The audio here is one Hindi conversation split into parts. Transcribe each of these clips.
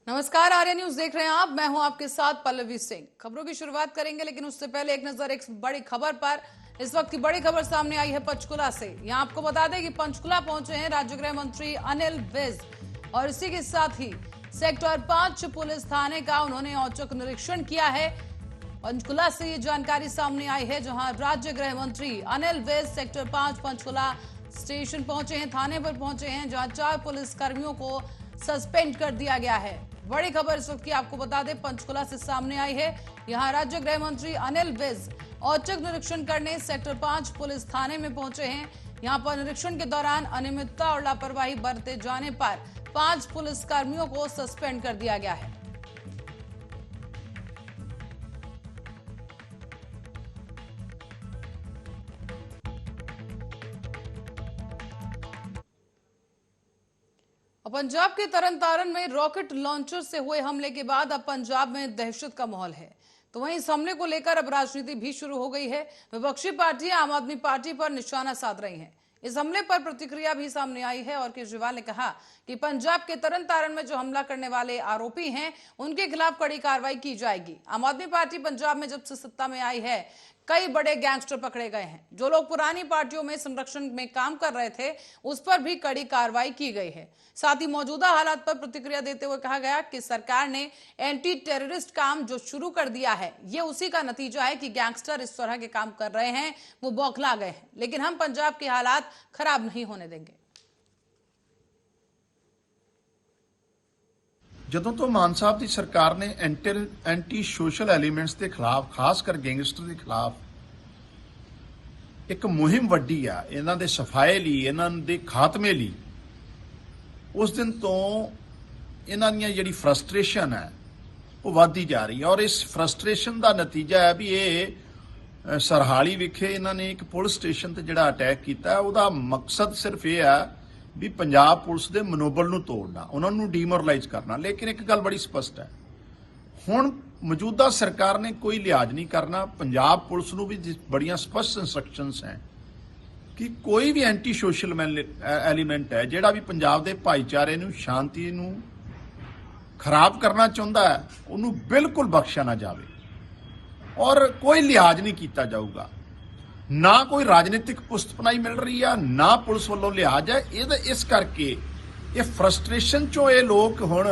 नमस्कार, आर्या न्यूज देख रहे हैं आप। मैं हूं आपके साथ पल्लवी सिंह। खबरों की शुरुआत करेंगे, लेकिन उससे पहले एक नजर एक बड़ी खबर पर। इस वक्त की बड़ी खबर सामने आई है पंचकुला से। यहां आपको बता दें कि पंचकुला पहुंचे हैं राज्य गृह मंत्री अनिल विज, और इसी के साथ ही सेक्टर 5 पुलिस थाने का उन्होंने औचक निरीक्षण किया है। पंचकुला से ये जानकारी सामने आई है, जहां राज्य गृह मंत्री अनिल विज सेक्टर 5 पंचकुला स्टेशन पहुंचे हैं, थाने पर पहुंचे हैं, जहां 4 पुलिस कर्मियों को सस्पेंड कर दिया गया है। बड़ी खबर इस वक्त की आपको बता दें पंचकुला से सामने आई है। यहां राज्य गृह मंत्री अनिल विज औचक निरीक्षण करने सेक्टर 5 पुलिस थाने में पहुंचे हैं। यहां पर निरीक्षण के दौरान अनियमितता और लापरवाही बरते जाने पर 5 पुलिस कर्मियों को सस्पेंड कर दिया गया है। पंजाब के तरनतारन में रॉकेट लॉन्चर से हुए हमले के बाद अब पंजाब में दहशत का माहौल है। तो वहीं इस हमले को लेकर अब राजनीति भी शुरू हो गई है। विपक्षी पार्टियां आम आदमी पार्टी पर निशाना साध रही हैं। इस हमले पर प्रतिक्रिया भी सामने आई है और केजरीवाल ने कहा कि पंजाब के तरनतारन में जो हमला करने वाले आरोपी हैं, उनके खिलाफ कड़ी कार्रवाई की जाएगी। आम आदमी पार्टी पंजाब में जब से सत्ता में आई है, कई बड़े गैंगस्टर पकड़े गए हैं। जो लोग पुरानी पार्टियों में संरक्षण में काम कर रहे थे, उस पर भी कड़ी कार्रवाई की गई है। साथ ही मौजूदा हालात पर प्रतिक्रिया देते हुए कहा गया कि सरकार ने एंटी टेररिस्ट काम जो शुरू कर दिया है, ये उसी का नतीजा है कि गैंगस्टर इस तरह के काम कर रहे हैं, वो बौखला गए हैं। लेकिन हम पंजाब के हालात खराब नहीं होने देंगे। ਜਦੋਂ ਤੋਂ ਮਾਨ ਸਾਹਿਬ ਦੀ ਸਰਕਾਰ ਨੇ ਐਂਟੀ ਸੋਸ਼ਲ ਐਲੀਮੈਂਟਸ ਦੇ ਖਿਲਾਫ, ਖਾਸ ਕਰ ਗੈਂਗਸਟਰ ਦੇ ਖਿਲਾਫ ਇੱਕ ਮੁਹਿੰਮ ਵੱਡੀ ਆ, ਇਹਨਾਂ ਦੇ ਸਫਾਏ ਲਈ, ਇਹਨਾਂ ਦੇ ਖਾਤਮੇ ਲਈ, ਉਸ ਦਿਨ ਤੋਂ ਇਹਨਾਂ ਦੀਆਂ ਜਿਹੜੀ ਫਰਸਟ੍ਰੇਸ਼ਨ ਹੈ ਉਹ ਵੱਧਦੀ ਜਾ ਰਹੀ ਹੈ। ਔਰ ਇਸ ਫਰਸਟ੍ਰੇਸ਼ਨ ਦਾ ਨਤੀਜਾ ਹੈ ਵੀ ਇਹ ਸਰਹਾਲੀ ਵਿਖੇ ਇਹਨਾਂ ਨੇ ਇੱਕ ਪੁਲਿਸ ਸਟੇਸ਼ਨ ਤੇ ਜਿਹੜਾ ਅਟੈਕ ਕੀਤਾ, ਉਹਦਾ ਮਕਸਦ ਸਿਰਫ ਇਹ ਆ ਵੀ ਪੰਜਾਬ ਪੁਲਿਸ ਦੇ ਮਨੋਬਲ ਨੂੰ ਤੋੜਨਾ, ਉਹਨਾਂ ਨੂੰ ਡੀਮੋਰਲਾਈਜ਼ ਕਰਨਾ। ਲੇਕਿਨ ਇੱਕ ਗੱਲ ਬੜੀ ਸਪਸ਼ਟ ਹੈ, ਹੁਣ ਮੌਜੂਦਾ ਸਰਕਾਰ ਨੇ ਕੋਈ ਲਿਹਾਜ਼ ਨਹੀਂ ਕਰਨਾ। ਪੰਜਾਬ ਪੁਲਿਸ ਨੂੰ ਵੀ ਬੜੀਆਂ ਸਪਸ਼ਟ ਇੰਸਟਰਕਸ਼ਨਸ ਹੈ ਕਿ ਕੋਈ ਵੀ ਐਂਟੀ ਸੋਸ਼ਲ ਐਲੀਮੈਂਟ ਹੈ ਜਿਹੜਾ ਵੀ ਪੰਜਾਬ ਦੇ ਭਾਈਚਾਰੇ ਨੂੰ, ਸ਼ਾਂਤੀ ਨੂੰ ਖਰਾਬ ਕਰਨਾ ਚਾਹੁੰਦਾ ਹੈ, ਉਹਨੂੰ ਬਿਲਕੁਲ ਬਖਸ਼ਿਆ ਨਾ ਜਾਵੇ ਔਰ ਕੋਈ ਲਿਹਾਜ਼ ਨਹੀਂ ਕੀਤਾ ਜਾਊਗਾ। ਨਾ ਕੋਈ ਰਾਜਨੀਤਿਕ ਪੁਸਤਪਨਾਈ ਮਿਲ ਰਹੀ ਆ, ਨਾ ਪੁਲਿਸ ਵੱਲੋਂ ਲਿਹਾਜ਼ ਹੈ। ਇਸ ਕਰਕੇ ਇਹ ਫਰਸਟ੍ਰੇਸ਼ਨ ਚੋਂ ਇਹ ਲੋਕ ਹੁਣ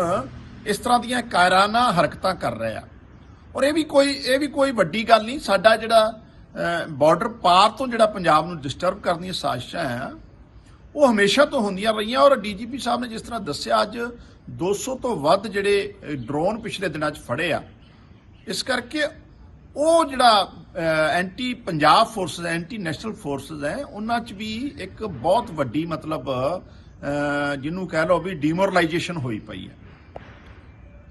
ਇਸ ਤਰ੍ਹਾਂ ਦੀਆਂ ਕਾਇਰਾਨਾ ਹਰਕਤਾਂ ਕਰ ਰਹੇ ਆ। ਔਰ ਇਹ ਵੀ ਕੋਈ ਵੱਡੀ ਗੱਲ ਨਹੀਂ। ਸਾਡਾ ਜਿਹੜਾ ਬਾਰਡਰ ਪਾਰ ਤੋਂ ਜਿਹੜਾ ਪੰਜਾਬ ਨੂੰ ਡਿਸਟਰਬ ਕਰਨ ਦੀਆਂ ਸਾਜ਼ਿਸ਼ਾਂ ਆ, ਉਹ ਹਮੇਸ਼ਾ ਤੋਂ ਹੁੰਦੀਆਂ ਰਹੀਆਂ। ਔਰ ਡੀਜੀਪੀ ਸਾਹਿਬ ਨੇ ਜਿਸ ਤਰ੍ਹਾਂ ਦੱਸਿਆ, ਅੱਜ 200 ਤੋਂ ਵੱਧ ਜਿਹੜੇ ਡਰੋਨ ਪਿਛਲੇ ਦਿਨਾਂ 'ਚ ਫੜੇ ਆ। ਇਸ ਕਰਕੇ ਉਹ ਜਿਹੜਾ anti Punjab forces, anti national forces ਹੈ, ਉਹਨਾਂ 'ਚ ਵੀ ਇੱਕ ਬਹੁਤ ਵੱਡੀ ਮਤਲਬ ਜਿਹਨੂੰ ਕਹਿ ਲਓ ਵੀ ਡੀਮੋਰਲਾਈਜੇਸ਼ਨ ਹੋਈ ਪਈ ਹੈ।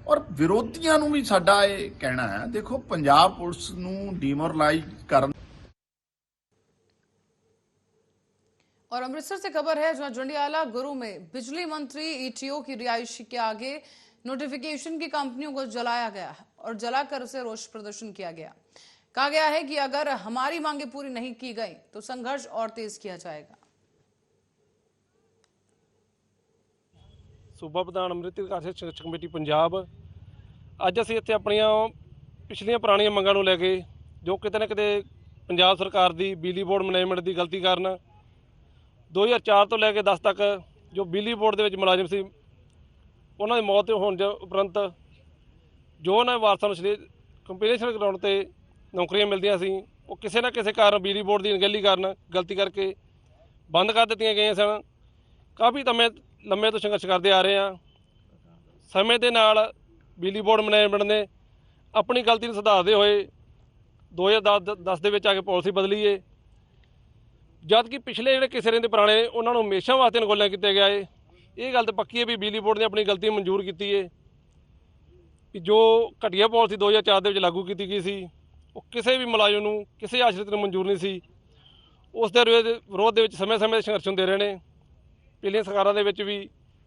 ਔਰ ਵਿਰੋਧੀਆਂ ਨੂੰ ਵੀ ਸਾਡਾ ਇਹ ਕਹਿਣਾ ਹੈ, ਦੇਖੋ ਪੰਜਾਬ ਪੁਲਿਸ ਨੂੰ ਡੀਮੋਰਲਾਈਜ਼ ਕਰਨ। और अमृतसर से खबर है, जहां जंडियाला गुरु में बिजली मंत्री ईटीओ की रिहायश के आगे नोटिफिकेशन की कंपनियों को जलाया गया है और जलाकर उसे रोष प्रदर्शन किया गया। कहा गया है कि अगर हमारी मांगे पूरी नहीं की गई तो संघर्ष और तेज किया जाएगा। सूबा प्रधान अमृत संघर्ष कमेटी पंजाब ਅੱਜ ਅਸੀਂ ਇੱਥੇ ਆਪਣੀਆਂ ਪਿਛਲੀਆਂ ਪੁਰਾਣੀਆਂ ਮੰਗਾਂ ਨੂੰ ਲੈ ਕੇ, ਜੋ ਕਿਤੇ ਨਾ ਕਿਤੇ ਪੰਜਾਬ ਸਰਕਾਰ ਦੀ ਬਿਜਲੀ ਬੋਰਡ ਮੈਨੇਜਮੈਂਟ ਦੀ ਗਲਤੀ ਕਾਰਨ 2004 ਤੋਂ ਲੈ ਕੇ 10 ਤੱਕ ਜੋ ਬਿਜਲੀ ਬੋਰਡ ਦੇ ਵਿੱਚ ਮੁਲਾਜ਼ਮ ਸੀ, ਉਹਨਾਂ ਦੀ ਮੌਤ ਹੋਣ ਦੇ ਉਪਰੰਤ ਜੋ ਉਹਨਾਂ ਵਾਰਸਾਂ ਨੂੰ ਕੰਪੀਟੀਸ਼ਨ ਗਰਾਊਂਡ 'ਤੇ ਨੌਕਰੀਆਂ ਮਿਲਦੀਆਂ ਸੀ, ਉਹ ਕਿਸੇ ਨਾ ਕਿਸੇ ਕਾਰਨ ਬਿਜਲੀ ਬੋਰਡ ਦੀ ਅਣਗਹਿਲੀ ਕਾਰਨ, ਗਲਤੀ ਕਰਕੇ ਬੰਦ ਕਰ ਦਿੱਤੀਆਂ ਗਈਆਂ ਸਨ। ਕਾਫੀ ਲੰਮੇ ਤੋਂ ਸੰਘਰਸ਼ ਕਰਦੇ ਆ ਰਹੇ ਹਾਂ। ਸਮੇਂ ਦੇ ਨਾਲ ਬਿਜਲੀ ਬੋਰਡ ਮੈਨੇਜਮੈਂਟ ਨੇ ਆਪਣੀ ਗਲਤੀ ਨੂੰ ਸੁਧਾਰਦੇ ਹੋਏ 2010 ਦੇ ਵਿੱਚ ਆ ਕੇ ਪਾਲਿਸੀ ਬਦਲੀ ਏ। ਜਦ ਕਿ ਪਿਛਲੇ ਜਿਹੜੇ ਕਿਸੇ ਰਹਿੰਦੇ ਪੁਰਾਣੇ, ਉਹਨਾਂ ਨੂੰ ਹਮੇਸ਼ਾ ਵਾਸਤੇ ਅਣਗੌਲਿਆਂ ਕੀਤਾ ਗਿਆ ਏ। ਇਹ ਗੱਲ ਤਾਂ ਪੱਕੀ ਹੈ ਵੀ ਬਿਜਲੀ ਬੋਰਡ ਨੇ ਆਪਣੀ ਗਲਤੀ ਮਨਜ਼ੂਰ ਕੀਤੀ ਏ ਕਿ ਜੋ ਘਟੀਆ ਪਾਲਿਸੀ 2004 ਦੇ ਵਿੱਚ ਲਾਗੂ ਕੀਤੀ ਗਈ ਸੀ, ਉਹ ਕਿਸੇ ਵੀ ਮੁਲਾਜ਼ਮ ਨੂੰ, ਕਿਸੇ ਆਸ਼ਰਿਤ ਨੂੰ ਮਨਜ਼ੂਰ ਨਹੀਂ ਸੀ। ਉਸ ਦੇ ਵਿਰੋਧ ਦੇ ਵਿੱਚ ਸਮੇਂ-ਸਮੇਂ ਸੰਘਰਸ਼ ਹੁੰਦੇ ਰਹੇ ਨੇ, ਪਿਛਲੀਆਂ ਸਰਕਾਰਾਂ ਦੇ ਵਿੱਚ ਵੀ,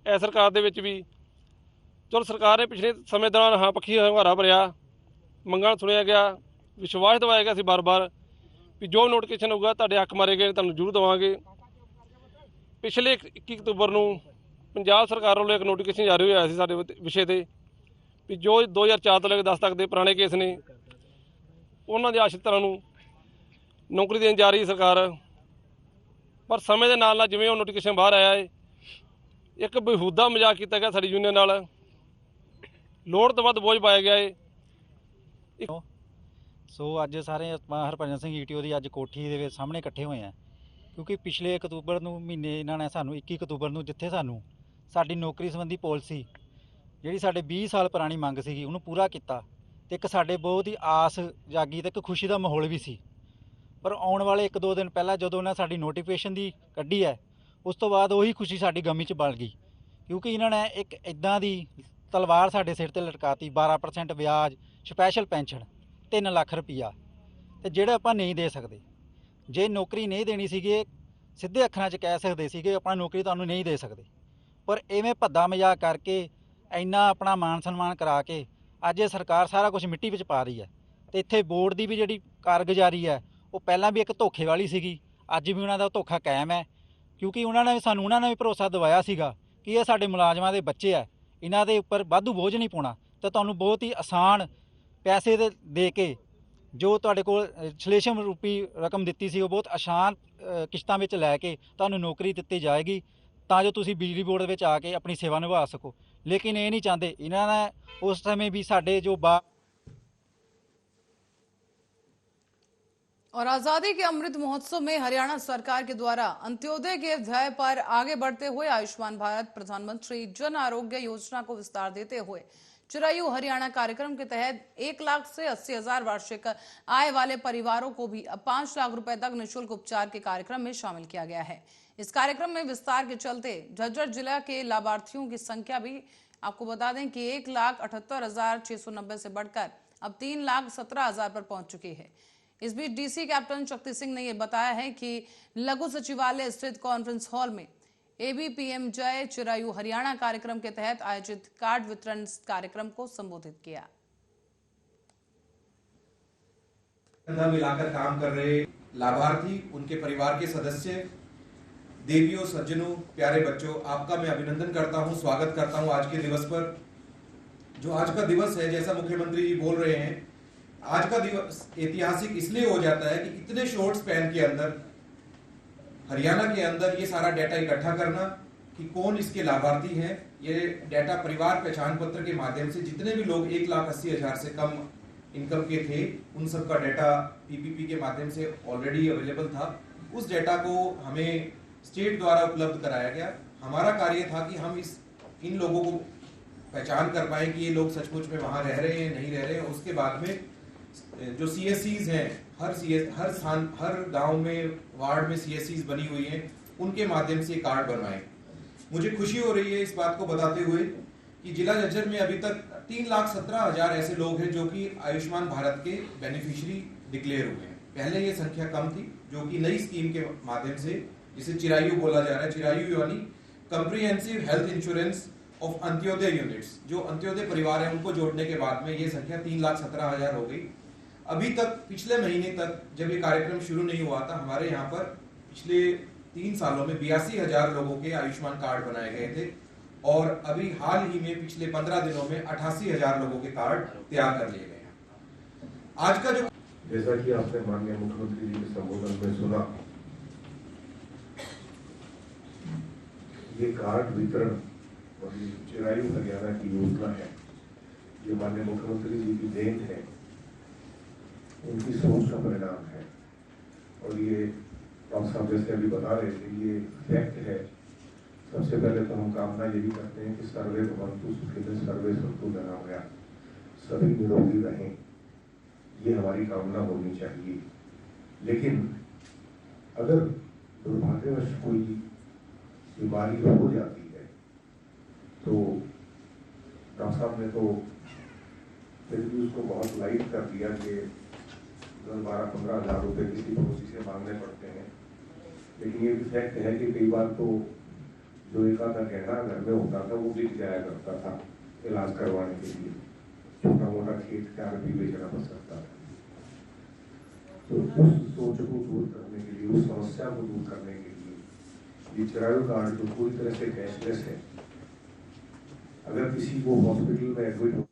ਇਸ ਸਰਕਾਰ ਦੇ ਵਿੱਚ ਵੀ। ਚਲੋ ਸਰਕਾਰ ਨੇ ਪਿਛਲੇ ਸਮੇਂ ਦੌਰਾਨ ਹਾਂ ਪੱਖੀ ਹੁੰਗਾਰਾ ਭਰਿਆ, ਮੰਗਾਂ ਸੁਣਿਆ ਗਿਆ, ਵਿਸ਼ਵਾਸ ਦਿਵਾਇਆ ਗਿਆ ਸੀ ਬਾਰ-ਬਾਰ ਵੀ ਜੋ ਨੋਟੀਫਿਕੇਸ਼ਨ ਹੋਊਗਾ ਤੁਹਾਡੇ ਹੱਕ ਮਾਰੇ ਗਏ ਤੁਹਾਨੂੰ ਜ਼ਰੂਰ ਦੇਵਾਂਗੇ। ਪਿਛਲੇ 21 ਅਕਤੂਬਰ ਨੂੰ ਪੰਜਾਬ ਸਰਕਾਰ ਵੱਲੋਂ ਇੱਕ ਨੋਟੀਫਿਕੇਸ਼ਨ ਜਾਰੀ ਹੋਇਆ ਸੀ ਸਾਡੇ ਵਿਸ਼ੇ 'ਤੇ ਵੀ ਜੋ 2004 ਤੋਂ ਲੈ ਕੇ 10 ਤੱਕ ਦੇ ਪੁਰਾਣੇ ਕੇਸ ਨੇ ਉਹਨਾਂ ਦੇ ਆਸ਼ਰਿਤਾਂ ਨੂੰ ਨੌਕਰੀ ਦੇਣ ਜਾ ਰਹੀ ਸਰਕਾਰ। ਪਰ ਸਮੇਂ ਦੇ ਨਾਲ ਜਿਵੇਂ ਉਹ ਨੋਟੀਫਿਕੇਸ਼ਨ ਬਾਹਰ ਆਇਆ ਹੈ, ਇੱਕ ਬੇਹੂਦਾ ਮਜ਼ਾਕ ਕੀਤਾ ਗਿਆ ਸਾਡੀ ਯੂਨੀਅਨ ਨਾਲ, ਲੋੜ ਤੋਂ ਵੱਧ ਬੋਝ ਪਾਇਆ ਗਿਆ ਹੈ। ਸੋ ਅੱਜ ਸਾਰੇ ਆਪਾਂ ਹਰਭਜਨ ਸਿੰਘ ਈਟੀਓ ਦੀ ਅੱਜ ਕੋਠੀ ਦੇ ਸਾਹਮਣੇ ਇਕੱਠੇ ਹੋਏ ਆ, ਕਿਉਂਕਿ ਪਿਛਲੇ ਅਕਤੂਬਰ ਨੂੰ ਮਹੀਨੇ ਇਹਨਾਂ ਨੇ ਸਾਨੂੰ 21 ਅਕਤੂਬਰ ਨੂੰ ਜਿੱਥੇ ਸਾਨੂੰ ਸਾਡੀ ਨੌਕਰੀ ਸੰਬੰਧੀ ਪਾਲਿਸੀ ਜਿਹੜੀ ਸਾਡੇ 20 ਸਾਲ ਪੁਰਾਣੀ ਮੰਗ ਸੀਗੀ ਉਹਨੂੰ ਪੂਰਾ ਕੀਤਾ ਤੇ ਇੱਕ ਸਾਡੇ ਬਹੁਤ ਹੀ ਆਸ ਜਾਗੀ ਤੇ ਇੱਕ ਖੁਸ਼ੀ ਦਾ ਮਾਹੌਲ ਵੀ ਸੀ। ਪਰ ਆਉਣ ਵਾਲੇ 1-2 ਦਿਨ ਪਹਿਲਾਂ ਜਦੋਂ ਉਹਨਾਂ ਸਾਡੀ ਨੋਟੀਫਿਕੇਸ਼ਨ ਦੀ ਕੱਢੀ ਹੈ, ਉਸ ਤੋਂ ਬਾਅਦ ਉਹੀ ਖੁਸ਼ੀ ਸਾਡੀ ਗਮੀ 'ਚ ਬਣ ਗਈ, ਕਿਉਂਕਿ ਇਹਨਾਂ ਨੇ ਇੱਕ ਇੱਦਾਂ ਦੀ ਤਲਵਾਰ ਸਾਡੇ ਸਿਰ ਤੇ ਲਟਕਾਤੀ। 12% ਵਿਆਜ, ਸਪੈਸ਼ਲ ਪੈਨਸ਼ਨ, 3 ਲੱਖ ਰੁਪਈਆ, ਤੇ ਜਿਹੜਾ ਆਪਾਂ ਨਹੀਂ ਦੇ ਸਕਦੇ। ਜੇ ਨੌਕਰੀ ਨਹੀਂ ਦੇਣੀ ਸੀਗੀ, ਸਿੱਧੇ ਅੱਖਰਾਂ 'ਚ ਕਹਿ ਸਕਦੇ ਸੀਗੇ ਆਪਣਾ ਨੌਕਰੀ ਤੁਹਾਨੂੰ ਨਹੀਂ ਦੇ ਸਕਦੇ, ਪਰ ਐਵੇਂ ਭੱਦਾ ਮਜ਼ਾਕ ਕਰਕੇ ਇੰਨਾ ਆਪਣਾ ਮਾਨ ਸਨਮਾਨ ਕਰਾ ਕੇ ਅੱਜ ਇਹ ਸਰਕਾਰ ਸਾਰਾ ਕੁਝ ਮਿੱਟੀ ਵਿੱਚ ਪਾ ਰਹੀ ਹੈ। ਤੇ ਇੱਥੇ ਬੋਰਡ ਦੀ ਵੀ ਜਿਹੜੀ ਕਾਰਗੁਜ਼ਾਰੀ ਹੈ ਉਹ ਪਹਿਲਾਂ ਵੀ ਇੱਕ ਧੋਖੇ ਵਾਲੀ ਸੀਗੀ, ਅੱਜ ਵੀ ਉਹਨਾਂ ਦਾ ਧੋਖਾ ਕਾਇਮ ਹੈ, ਕਿਉਂਕਿ ਉਹਨਾਂ ਨੇ ਵੀ ਭਰੋਸਾ ਦਿਵਾਇਆ ਸੀਗਾ ਕਿ ਇਹ ਸਾਡੇ ਮੁਲਾਜ਼ਮਾਂ ਦੇ ਬੱਚੇ ਹੈ, ਇਹਨਾਂ ਦੇ ਉੱਪਰ ਵਾਧੂ ਬੋਝ ਨਹੀਂ ਪਾਉਣਾ ਤੇ ਤੁਹਾਨੂੰ ਬਹੁਤ ਹੀ ਆਸਾਨ ਪੈਸੇ ਦੇ ਕੇ ਜੋ ਤੁਹਾਡੇ ਕੋਲ ਛਲੇਸ਼ਮ ਰੂਪੀ ਰਕਮ ਦਿੱਤੀ ਸੀ ਉਹ ਬਹੁਤ ਆਸਾਨ ਕਿਸ਼ਤਾਂ ਵਿੱਚ ਲੈ ਕੇ ਤੁਹਾਨੂੰ ਨੌਕਰੀ ਦਿੱਤੀ ਜਾਏਗੀ ਤਾਂ ਜੋ ਤੁਸੀਂ ਬਿਜਲੀ ਬੋਰਡ ਵਿੱਚ ਆ ਕੇ ਆਪਣੀ ਸੇਵਾ ਨਿਭਾ ਸਕੋ। ਲੇਕਿਨ ਇਹ नहीं चाहते। इन्होंने उस समय भी साढ़े जो और आजादी के अमृत महोत्सव में हरियाणा सरकार के द्वारा अंत्योदय के अध्याय पर आगे बढ़ते हुए आयुष्मान भारत प्रधानमंत्री जन आरोग्य योजना को विस्तार देते हुए चिरायु हरियाणा कार्यक्रम के तहत 1 लाख से 80,000 वार्षिक आय वाले परिवारों को भी अब 5 लाख रुपए तक निःशुल्क उपचार के कार्यक्रम में शामिल किया गया है। इस कार्यक्रम में विस्तार के चलते झज्जर जिला के लाभार्थियों की संख्या भी आपको बता दें कि 1,78,690 से बढ़कर अब 3,17,000 पर पहुंच चुकी है। इस बीच डीसी कैप्टन शक्ति सिंह ने यह बताया है कि लघु सचिवालय स्थित कॉन्फ्रेंस हॉल में एबीपीएम जय चिरायु हरियाणा कार्यक्रम के तहत आयोजित कार्ड वितरण कार्यक्रम को संबोधित किया। कंधा मिलाकर काम कर रहे लाभार्थी, उनके परिवार के सदस्य, देवियों, सज्जनों, प्यारे बच्चों, आपका मैं अभिनंदन करता हूं, स्वागत करता हूं आज के दिवस पर। जो आज का दिवस है, जैसा मुख्यमंत्री जी बोल रहे हैं, आज का दिवस ऐतिहासिक इसलिए हो जाता है कि इतने शॉर्ट स्पैन के अंदर हरियाणा के अंदर ये सारा डाटा इकट्ठा करना कि कौन इसके लाभार्थी हैं। ये डाटा परिवार पहचान पत्र के माध्यम से जितने भी लोग 1,80,000 से कम इनकम के थे उन सबका डाटा पीपीपी के माध्यम से ऑलरेडी अवेलेबल था। उस डाटा को हमें स्टेट द्वारा उपलब्ध कराया गया। हमारा कार्य था कि हम इन लोगों को पहचान कर पाए कि ये लोग सचमुच में वहां रह रहे हैं, नहीं रह रहे हैं। उसके बाद में जो सीएससीज हैं, हर स्थान, हर गांव में, वार्ड में सीएससीज बनी हुई हैं, उनके माध्यम से कार्ड बनवाए। मुझे खुशी हो रही है इस बात को बताते हुए कि जिला झज्जर में अभी तक 3,17,000 ऐसे लोग हैं जो कि आयुष्मान भारत के बेनिफिशियरी डिक्लेयर हुए हैं। पहले ये संख्या कम थी, जो कि नई स्कीम के माध्यम से, जिसे चिरायु बोला जा रहा है, चिरायु यानी comprehensive health insurance of Antyodaya units, जो अंत्योदय परिवार है उनको जोड़ने के बाद में ये संख्या 3,17,000 हो गई। अभी तक, पिछले महीने तक जब ये कार्यक्रम शुरू नहीं हुआ था, हमारे यहाँ पर पिछले 3 सालों में 82,000 लोगों के आयुष्मान कार्ड बनाए गए थे और अभी हाल ही में पिछले 15 दिनों में 88,000 लोगों के कार्ड तैयार कर लिए गए हैं। आज का जो, जैसा कि आपने माननीय मुख्यमंत्री जी के संबोधन में सुना, ये कार्ड वितरण और ये चिरायु हरियाणा की योजना है, ये माननीय मुख्यमंत्री जी की देन है, उनकी सोच का परिणाम है। और ये डॉक्टर साहब जैसे अभी बता रहे थे, ये फैक्ट है। सबसे पहले तो हम कामना यही करते हैं कि सर्वे भवन्तु सुखिनः सर्वे सन्तु निरामया, सभी निरोगी रहें, ये हमारी कामना होनी चाहिए। लेकिन अगर दुर्भाग्यवश कोई बीमारी हो जाती है तो डॉक्टर साहब ने तो फिर भी उसको बहुत लाइट कर दिया कि 10-12-15 हज़ार रुपये किसी पड़ोसी से मांगने पड़ते हैं। लेकिन ये भी फैक्ट है कि कई बार तो जो एक आधा गहना घर में होता था वो बिक जाया करता था इलाज करवाने के लिए, छोटा मोटा खेत का भी बेचना पड़ सकता था। तो उस सोच को दूर करने के लिए, उस समस्या को दूर करने के लिए ये चिरायु कार्ड जो पूरी तरह से कैशलेस है, अगर किसी को हॉस्पिटल में एडमिट हो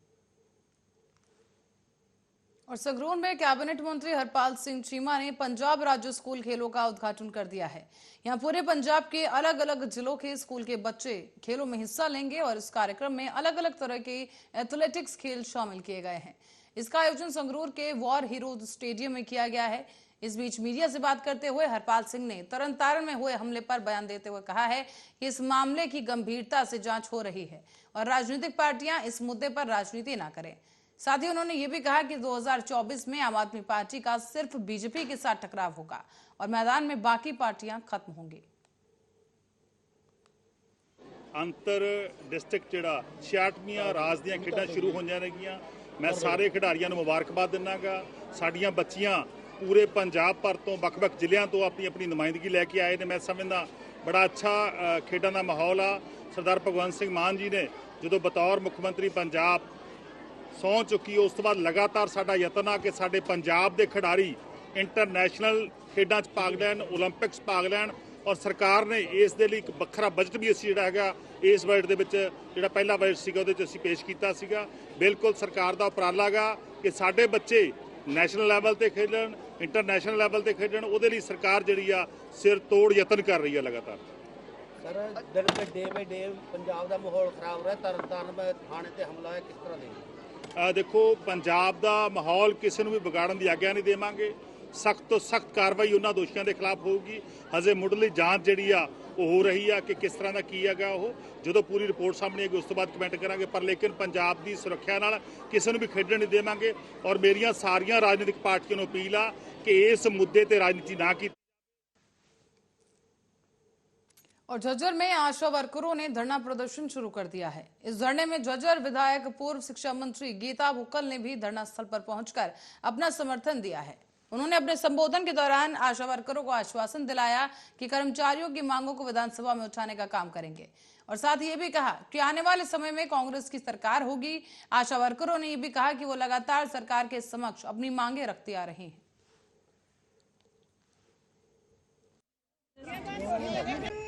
और संगरूर में कैबिनेट मंत्री हरपाल सिंह चीमा ने पंजाब राज्य स्कूल खेलों का उद्घाटन कर दिया है। यहां पूरे पंजाब के अलग अलग जिलों के स्कूल के बच्चे खेलों में हिस्सा लेंगे और इस कार्यक्रम में अलग अलग तरह के एथलेटिक्स खेल शामिल किए गए हैं। इसका आयोजन संगरूर के वॉर हीरोज स्टेडियम में किया गया है। इस बीच मीडिया से बात करते हुए हरपाल सिंह ने तरनतारण में हुए हमले पर बयान देते हुए कहा है कि इस मामले की गंभीरता से जांच हो रही है और राजनीतिक पार्टियां इस मुद्दे पर राजनीति ना करें। साथ ही उन्होंने ये भी कहा कि 2024 में आम आदमी पार्टी का सिर्फ बीजेपी के साथ टकराव होगा और मैदान में बाकी पार्टियां खत्म होंगी। अंतर डिस्ट्रिक्ट जिहड़ा 66वीं राज ਦੀਆਂ ਖੇਡਾਂ ਸ਼ੁਰੂ ਹੋ ਜਾਣਗੀਆਂ। मैं सारे खिडारियों ਨੂੰ ਮੁਬਾਰਕਬਾਦ ਦਿੰਨਾਗਾ। ਸਾਡੀਆਂ ਬੱਚੀਆਂ पूरे पंजाब भर तो ਵੱਖ-ਵੱਖ ਜ਼ਿਲ੍ਹਿਆਂ ਤੋਂ ਆਪਣੀ ਆਪਣੀ ਨੁਮਾਇੰਦਗੀ ਲੈ ਕੇ ਆਏ ਨੇ। मैं ਸਮਝਦਾ बड़ा अच्छा ਖੇਡਾਂ ਦਾ ਮਾਹੌਲ ਆ। सरदार भगवंत सिंह मान जी ने ਜਦੋਂ बतौर मुख मंत्री पंजाब ਸਹੁੰ ਚੁੱਕੀ ਉਸ ਤੋਂ ਬਾਅਦ ਲਗਾਤਾਰ ਸਾਡਾ ਯਤਨ ਆ ਕਿ ਸਾਡੇ ਪੰਜਾਬ ਦੇ ਖਿਡਾਰੀ ਇੰਟਰਨੈਸ਼ਨਲ ਖੇਡਾਂ 'ਚ ਭਾਗ ਲੈਣ, 올림픽ਸ ਭਾਗ ਲੈਣ ਔਰ ਸਰਕਾਰ ਨੇ ਇਸ ਦੇ ਲਈ ਇੱਕ ਵੱਖਰਾ ਬਜਟ ਵੀ ਅਸੀਂ ਜਿਹੜਾ ਹੈਗਾ ਇਸ ਬਜਟ ਦੇ ਵਿੱਚ ਜਿਹੜਾ ਪਹਿਲਾ ਬਜਟ ਸੀਗਾ ਉਹਦੇ 'ਚ ਅਸੀਂ ਪੇਸ਼ ਕੀਤਾ ਸੀਗਾ। ਬਿਲਕੁਲ ਸਰਕਾਰ ਦਾ ਉਪਰਾਲਾ ਗਾ ਕਿ ਸਾਡੇ ਬੱਚੇ ਨੈਸ਼ਨਲ ਲੈਵਲ ਤੇ ਖੇਡਣ, ਇੰਟਰਨੈਸ਼ਨਲ ਲੈਵਲ ਤੇ ਖੇਡਣ। ਉਹਦੇ ਲਈ ਸਰਕਾਰ ਜਿਹੜੀ ਆ ਸਿਰ ਤੋੜ ਯਤਨ ਕਰ ਰਹੀ ਆ ਲਗਾਤਾਰ। ਸਰ ਦਿਨ ਡੇ ਬਾਈ ਡੇ ਪੰਜਾਬ ਦਾ ਮਾਹੌਲ ਖਰਾਬ ਹੋ ਰਿਹਾ। ਤਰਨਤਾਰਨ में ਥਾਣੇ ਤੇ ਹਮਲਾ ਹੋਇਆ, ਕਿਸ ਤਰ੍ਹਾਂ ਦੇ देखो पंजाब का माहौल किसी को भी बिगाड़न की आग्ञा नहीं देवांगे। सख्त तो सख्त कार्रवाई उन्होंने दोषियों के खिलाफ होगी। हजे मुढ़ली जांच जी हो रही है कि किस तरह का की है जो पूरी रिपोर्ट सामने आएगी उस तो बाद कमेंट करांगे। पर लेकिन पंजाब की सुरक्षा नाल किसी को भी खेडण नहीं देवांगे और मेरिया सारिया राजनीतिक पार्टियों को अपील आ कि इस मुद्दे पर राजनीति ना की। और झज्जर में आशा वर्करों ने धरना प्रदर्शन शुरू कर दिया है। इस धरने में झज्जर विधायक पूर्व शिक्षा मंत्री गीता भुक्कल ने भी धरना स्थल पर पहुंचकर अपना समर्थन दिया है। उन्होंने अपने संबोधन के दौरान आशा वर्करों को आश्वासन दिलाया कि कर्मचारियों की मांगों को विधानसभा में उठाने का काम करेंगे और साथ ही ये भी कहा कि आने वाले समय में कांग्रेस की सरकार होगी। आशा वर्करों ने यह भी कहा कि वो लगातार सरकार के समक्ष अपनी मांगे रखती आ रही हैं।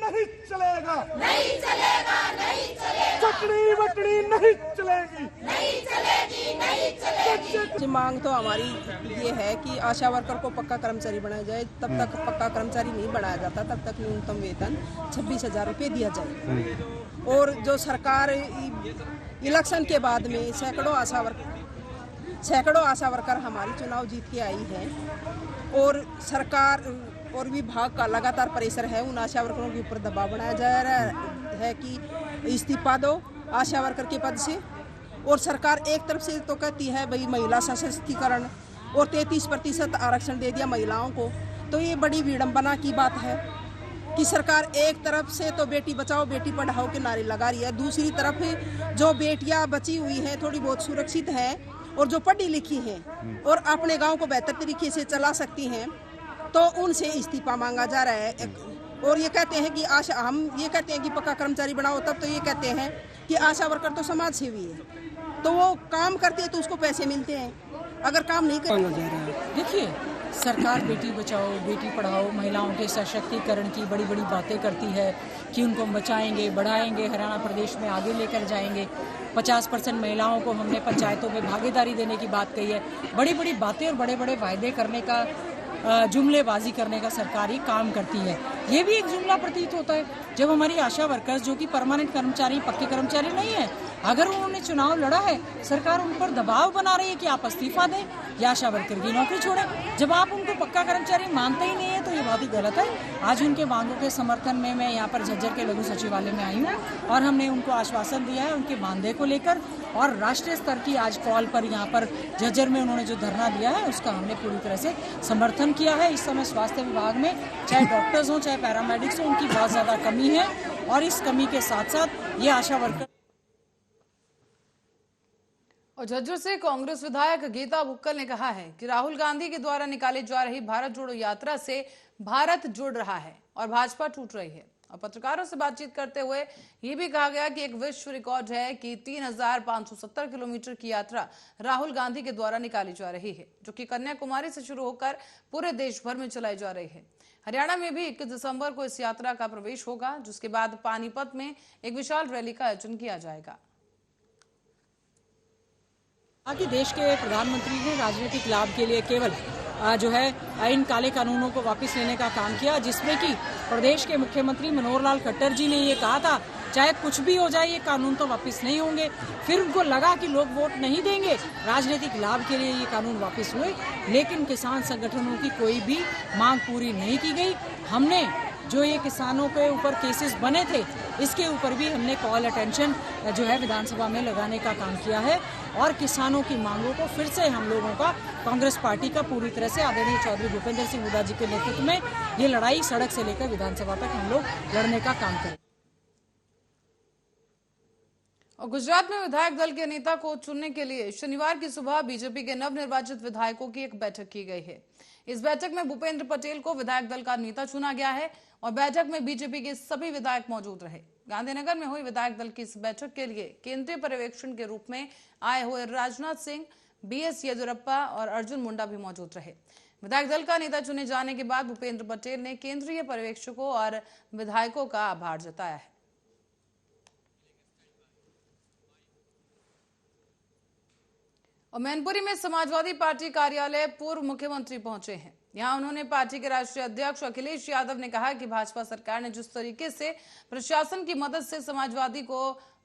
नहीं चलेगा, नहीं चलेगा, नहीं चलेगा, चटनी बटनी नहीं चलेगी, नहीं चलेगी, नहीं चलेगी। मांग तो हमारी ये है कि आशा वर्कर को पक्का कर्मचारी बनाया जाए। तब तक पक्का कर्मचारी नहीं बनाया जाता तब तक न्यूनतम वेतन 26,000 रुपये दिया जाए। और जो सरकार इलेक्शन के बाद में सैकड़ों आशा वर्कर हमारी चुनाव जीत के आई है और सरकार और विभाग का लगातार प्रेशर है। उन आशा वर्करों के ऊपर दबाव बनाया जा रहा है कि इस्तीफा दो आशा वर्कर के पद से। और सरकार एक तरफ से तो कहती है भाई महिला सशक्तिकरण और 33% आरक्षण दे दिया महिलाओं को, तो ये बड़ी विडंबना की बात है कि सरकार एक तरफ से तो बेटी बचाओ बेटी पढ़ाओ के नारे लगा रही है, दूसरी तरफ जो बेटियां बची हुई हैं थोड़ी बहुत सुरक्षित हैं और जो पढ़ी लिखी हैं और अपने गाँव को बेहतर तरीके से चला सकती हैं तो उनसे इस्तीफा मांगा जा रहा है। और ये कहते हैं कि हम ये कहते हैं कि पक्का कर्मचारी बनाओ, तब तो ये कहते हैं कि आशा वर्कर तो समाज सेवी है, तो वो काम करती है तो उसको पैसे मिलते हैं, अगर काम नहीं कर। देखिए सरकार बेटी बचाओ बेटी पढ़ाओ महिलाओं के सशक्तिकरण की बड़ी बड़ी बातें करती है कि उनको बचाएंगे बढ़ाएंगे, हरियाणा प्रदेश में आगे लेकर जाएंगे। 50% महिलाओं को हमने पंचायतों में भागीदारी देने की बात कही है। बड़ी बड़ी बातें और बड़े बड़े वायदे करने का जुमलेबाजी करने का सरकार ही काम करती है। ये भी एक जुमला प्रतीत होता है जब हमारी आशा वर्कर्स जो कि परमानेंट कर्मचारी पक्के कर्मचारी नहीं है, अगर उन्होंने चुनाव लड़ा है सरकार उन पर दबाव बना रही है कि आप इस्तीफा दें या आशा वर्कर की नौकरी छोड़ें। जब आप उनको पक्का कर्मचारी मानते ही नहीं है तो ये बहुत ही गलत है। आज उनके मांगों के समर्थन में मैं यहाँ पर झज्जर के लघु सचिवालय में आई हूँ और हमने उनको आश्वासन दिया है उनके मानदेय को लेकर और राष्ट्रीय स्तर की आज कॉल पर यहाँ पर झज्जर में उन्होंने जो धरना दिया है उसका हमने पूरी तरह से समर्थन किया है। इस समय स्वास्थ्य विभाग में चाहे डॉक्टर्स हों चाहे पैरामेडिक्स हों उनकी बहुत ज़्यादा कमी है और इस कमी के साथ साथ ये आशा वर्कर। और झज्जर से कांग्रेस विधायक गीता भुक्कल ने कहा है कि राहुल गांधी के द्वारा निकाली जा रही भारत जोड़ो यात्रा से भारत जुड़ रहा है और भाजपा टूट रही है। और पत्रकारों से बातचीत करते हुए ये भी कहा गया कि एक विश्व रिकॉर्ड है कि 3,570 किलोमीटर की यात्रा राहुल गांधी के द्वारा निकाली जा रही है जो कि कन्याकुमारी से शुरू होकर पूरे देश भर में चलाई जा रही है। हरियाणा में भी 21 दिसंबर को इस यात्रा का प्रवेश होगा जिसके बाद पानीपत में एक विशाल रैली का आयोजन किया जाएगा। कि देश के प्रधानमंत्री ने राजनीतिक लाभ के लिए केवल जो है इन काले कानूनों को वापस लेने का काम किया, जिसमें कि प्रदेश के मुख्यमंत्री मनोहर लाल खट्टर जी ने ये कहा था चाहे कुछ भी हो जाए ये कानून तो वापस नहीं होंगे। फिर उनको लगा कि लोग वोट नहीं देंगे, राजनीतिक लाभ के लिए ये कानून वापस हुए, लेकिन किसान संगठनों की कोई भी मांग पूरी नहीं की गई। हमने जो ये किसानों के ऊपर केसेस बने थे इसके ऊपर भी हमने कॉल अटेंशन जो है विधानसभा में लगाने का काम किया है और किसानों की मांगों को फिर से हम लोगों का कांग्रेस पार्टी का पूरी तरह से आदरणीय चौधरी भूपेंद्र सिंह हुड्डा जी के नेतृत्व में ये लड़ाई सड़क से लेकर विधानसभा तक हम लोग लड़ने का काम करें। और गुजरात में विधायक दल के नेता को चुनने के लिए शनिवार की सुबह बीजेपी के नवनिर्वाचित विधायकों की एक बैठक की गई है। इस बैठक में भूपेंद्र पटेल को विधायक दल का नेता चुना गया है और बैठक में बीजेपी के सभी विधायक मौजूद रहे। गांधीनगर में हुई विधायक दल की इस बैठक के लिए केंद्रीय पर्यवेक्षण के रूप में आए हुए राजनाथ सिंह, BS येदियुरप्पा और अर्जुन मुंडा भी मौजूद रहे। विधायक दल का नेता चुने जाने के बाद भूपेंद्र पटेल ने केंद्रीय पर्यवेक्षकों और विधायकों का आभार जताया है। और मैनपुरी में समाजवादी पार्टी कार्यालय पूर्व मुख्यमंत्री पहुंचे हैं। यहां उन्होंने पार्टी के राष्ट्रीय अध्यक्ष अखिलेश यादव ने कहा कि भाजपा सरकार ने जिस तरीके से प्रशासन की मदद से समाजवादी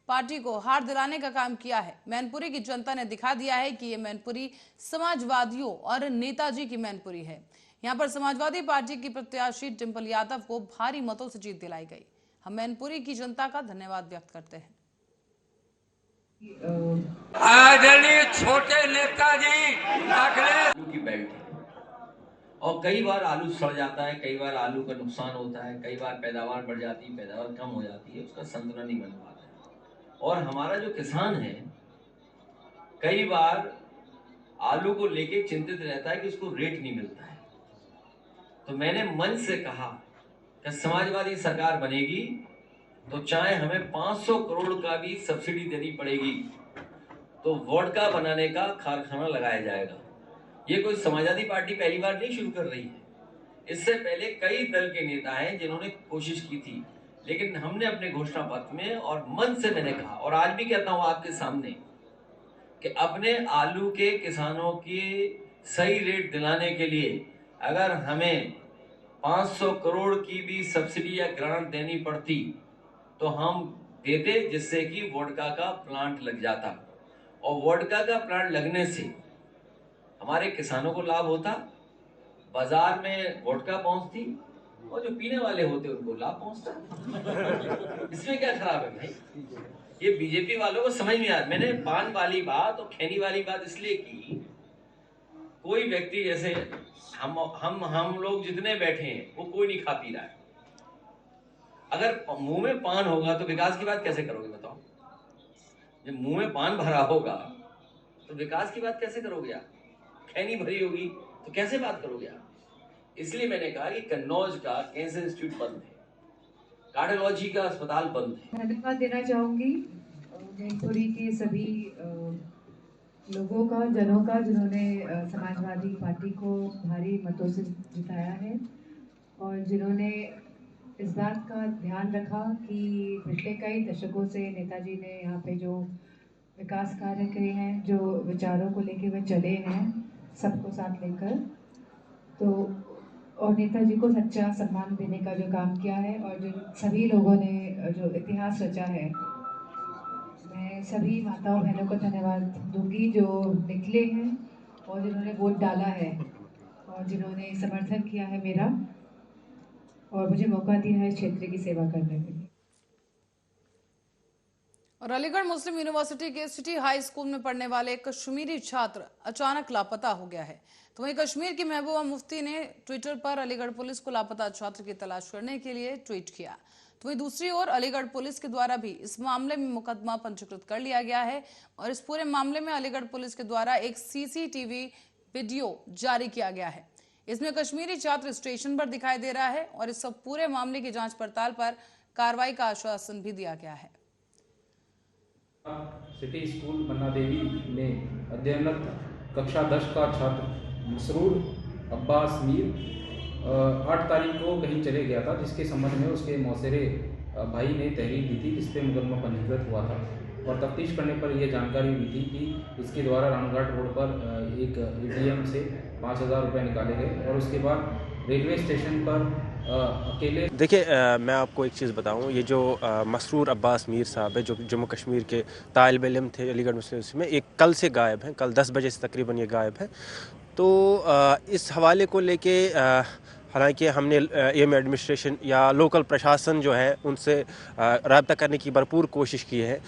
पार्टी को हार दिलाने का काम किया है, मैनपुरी की जनता ने दिखा दिया है कि ये मैनपुरी समाजवादियों और नेताजी की मैनपुरी है। यहां पर समाजवादी पार्टी की प्रत्याशी डिंपल यादव को भारी मतों से जीत दिलाई गई। हम मैनपुरी की जनता का धन्यवाद व्यक्त करते हैं। आदरणीय छोटे नेताजी आलू की बेल्ट है और कई बार आलू सड़ जाता है, कई बार आलू का नुकसान होता है, कई बार पैदावार बढ़ जाती है, पैदावार कम हो जाती है, उसका संतुलन नहीं बन पाता है। और हमारा जो किसान है कई बार आलू को लेके चिंतित रहता है कि उसको रेट नहीं मिलता है। तो मैंने मंच से कहा कि समाजवादी सरकार बनेगी तो चाहे हमें 500 करोड़ का भी सब्सिडी देनी पड़ेगी तो वोडका बनाने का कारखाना लगाया जाएगा। ये कोई समाजवादी पार्टी पहली बार नहीं शुरू कर रही है, इससे पहले कई दल के नेता हैं जिन्होंने कोशिश की थी, लेकिन हमने अपने घोषणा पत्र में और मन से मैंने कहा और आज भी कहता हूं आपके सामने कि अपने आलू के किसानों के सही रेट दिलाने के लिए अगर हमें 500 करोड़ की भी सब्सिडी या ग्रांट देनी पड़ती तो हम देते, जिससे कि वोडका का प्लांट लग जाता और वोडका का प्लांट लगने से हमारे किसानों को लाभ होता, बाजार में वोडका पहुंचती और जो पीने वाले होते उनको लाभ पहुंचता। इसमें क्या खराब है भाई? ये बीजेपी वालों को समझ नहीं आ रहा। मैंने पान वाली बात और खैनी वाली बात इसलिए की, कोई व्यक्ति जैसे हम लोग जितने बैठे हैं वो कोई नहीं खा पी रहा है। अगर मुंह में पान होगा तो विकास की बात कैसे करोगे बताओ? जब मुंह में पान भरा होगा तो विकास की बात कैसे करोगे आप? खैनी भरी होगी तो कैसे बात करोगे आप? इसलिए मैंने कहा कि कन्नौज का कैंसर इंस्टीट्यूट बंद है, कार्डियोलॉजी का अस्पताल बंद है। धन्यवाद देना चाहूंगी मैनपुरी के सभी लोगों का, जनों का, जिन्होंने समाजवादी पार्टी को भारी मतों से जिताया है और जिन्होंने इस बात का ध्यान रखा कि पिछले कई दशकों से नेताजी ने यहाँ पे जो विकास कार्य किए हैं, जो विचारों को लेके वे चले हैं सबको साथ लेकर, तो और नेताजी को सच्चा सम्मान देने का जो काम किया है और जो सभी लोगों ने जो इतिहास रचा है, मैं सभी माताओं बहनों को धन्यवाद दूंगी जो निकले हैं और जिन्होंने वोट डाला है और जिन्होंने समर्थन किया है मेरा और मुझे मौका दिया है क्षेत्र की सेवा करने के लिए। और अलीगढ़ मुस्लिम यूनिवर्सिटी के सिटी हाई स्कूल में पढ़ने वाले एक कश्मीरी छात्र अचानक लापता हो गया है। तो वहीं कश्मीर की महबूबा मुफ्ती ने ट्विटर पर अलीगढ़ पुलिस को लापता छात्र की तलाश करने के लिए ट्वीट किया। तो वहीं दूसरी ओर अलीगढ़ पुलिस के द्वारा भी इस मामले में मुकदमा पंजीकृत कर लिया गया है और इस पूरे मामले में अलीगढ़ पुलिस के द्वारा एक CCTV वीडियो जारी किया गया है। इसमें कश्मीरी छात्र स्टेशन पर दिखाई दे रहा है और इस सब पूरे मामले की जांच पड़ताल पर कार्रवाई का आश्वासन भी दिया गया है। सिटी स्कूल मन्ना देवी में अध्ययनरत कक्षा 10 का छात्र मसरूर अब्बास मीर 8 तारीख को कहीं चले गया था, जिसके संबंध में उसके मौसेरे भाई ने तहरीर दी थी, जिस पे मुकदमा पंजीकृत हुआ था। और तफ्तीश करने पर यह जानकारी हुई थी कि इसके द्वारा रामघाट रोड पर एक ATM से 5,000 रुपये निकाले गए और उसके बाद रेलवे स्टेशन पर अकेले। देखिए, मैं आपको एक चीज़ बताऊं, ये जो मसरूर अब्बास मीर साहब है जो जम्मू कश्मीर के तालिब इल्म थे अलीगढ़ मुस्लिम यूनिवर्सिटी में, एक कल से गायब हैं, कल 10 बजे से तकरीबन ये गायब हैं। तो इस हवाले को लेके हालांकि हमने AM एडमिनिस्ट्रेशन या लोकल प्रशासन जो है उनसे रब्ता करने की भरपूर कोशिश की है।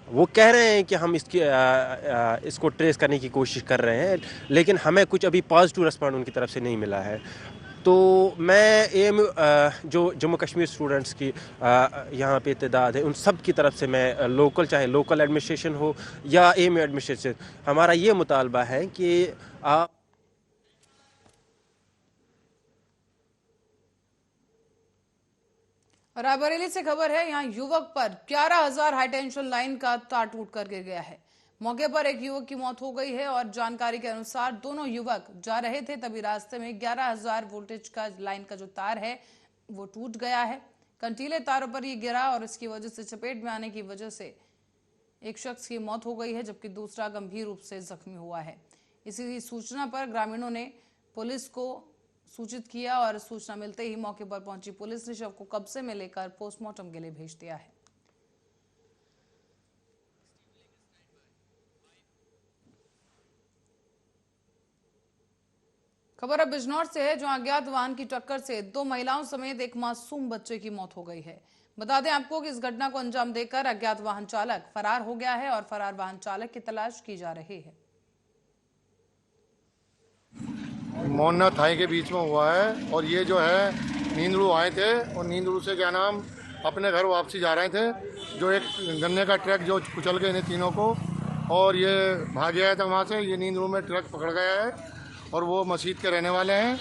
वो कह रहे हैं कि हम इसको ट्रेस करने की कोशिश कर रहे हैं, लेकिन हमें कुछ अभी पॉजिटिव रिस्पॉन्ड उनकी तरफ से नहीं मिला है। तो मैं AM जो जम्मू कश्मीर स्टूडेंट्स की यहाँ पे तादाद है, उन सब की तरफ से मैं लोकल, चाहे लोकल एडमिनिस्ट्रेशन हो या AM एडमिनिस्ट्रेशन, हमारा ये मुतालबा है कि आप रायबरेली से खबर है, यहाँ युवक पर 11,000 हाईटेंशन लाइन का तार टूट कर गिर गया है। मौके पर एक युवक की मौत हो गई है और जानकारी के अनुसार दोनों युवक जा रहे थे, तभी रास्ते में 11,000 वोल्टेज का लाइन का जो तार है वो टूट गया है। कंटीले तारों पर ये गिरा और इसकी वजह से चपेट में आने की वजह से एक शख्स की मौत हो गई है, जबकि दूसरा गंभीर रूप से जख्मी हुआ है। इसी सूचना पर ग्रामीणों ने पुलिस को सूचित किया और सूचना मिलते ही मौके पर पहुंची पुलिस ने शव को कब्जे में लेकर पोस्टमार्टम के लिए भेज दिया है। खबर अब बिजनौर से है, जहां अज्ञात वाहन की टक्कर से 2 महिलाओं समेत एक मासूम बच्चे की मौत हो गई है। बता दें आपको कि इस घटना को अंजाम देकर अज्ञात वाहन चालक फरार हो गया है और फरार वाहन चालक की तलाश की जा रही है। मोहन्ना थाई के बीच में हुआ है और ये जो है नींदड़ू आए थे और नींदड़ू से क्या नाम अपने घर वापसी जा रहे थे, जो एक गन्ने का ट्रक जो कुचल गए इन्हें तीनों को और ये भाग गया था वहाँ से। ये नींदड़ू में ट्रक पकड़ गया है और वो मस्जिद के रहने वाले हैं।